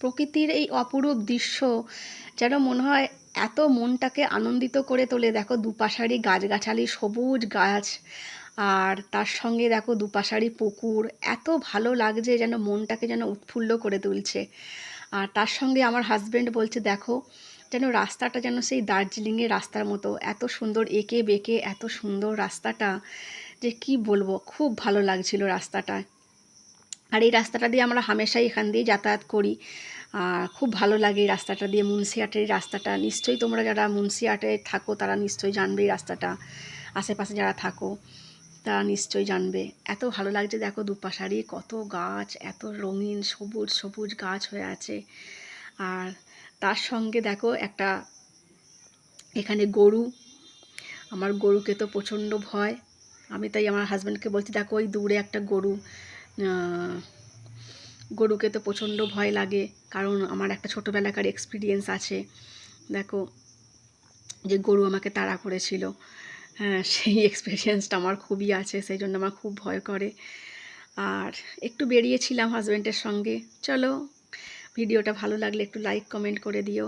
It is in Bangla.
প্রকৃতির এই অপরূপ দৃশ্য যেন মনে হয় এত মনটাকে আনন্দিত করে তোলে। দেখো দুপাশারই গাছগাছালি, সবুজ গাছ, আর তার সঙ্গে দেখো দুপাশারই পুকুর, এত ভালো লাগছে যেন মনটাকে যেন উৎফুল্ল করে তুলছে। আর তার সঙ্গে আমার হাজব্যান্ড বলছে দেখো যেন রাস্তাটা যেন সেই দার্জিলিংয়ের রাস্তার মতো, এত সুন্দর এঁকে বেঁকে, এত সুন্দর রাস্তাটা যে কি বলবো, খুব ভালো লাগছিল রাস্তাটা। আর এই রাস্তাটা দিয়ে আমরা হামেশাই এখান দিয়ে যাতায়াত করি, আর খুব ভালো লাগে এই রাস্তাটা দিয়ে। মুন্সিয়াটের রাস্তাটা নিশ্চয়ই তোমরা যারা মুন্সিয়াটে থাকো তারা নিশ্চয়ই জানবে এই রাস্তাটা, আশেপাশে যারা থাকো তারা নিশ্চয়ই জানবে। এত ভালো লাগছে দেখো দুপাশারই কত গাছ, এত রঙিন সবুজ সবুজ গাছ হয়ে আছে। আর তার সঙ্গে দেখো একটা এখানে গরু, আমার গরুকে তো প্রচণ্ড ভয়। আমি তাই আমার হাজব্যান্ডকে বলছি দেখো ওই দূরে একটা গরু, গরুকে তো প্রচণ্ড ভয় লাগে, কারণ আমার একটা ছোটোবেলাকার এক্সপিরিয়েন্স আছে। দেখো যে গরু আমাকে তাড়া করেছিল, হ্যাঁ সেই এক্সপিরিয়েন্সটা আমার খুবই আছে, সেই জন্য আমার খুব ভয় করে। আর একটু বেরিয়েছিলাম হাজব্যান্ডের সঙ্গে। চলো, ভিডিওটা ভালো লাগলে একটু লাইক কমেন্ট করে দিও।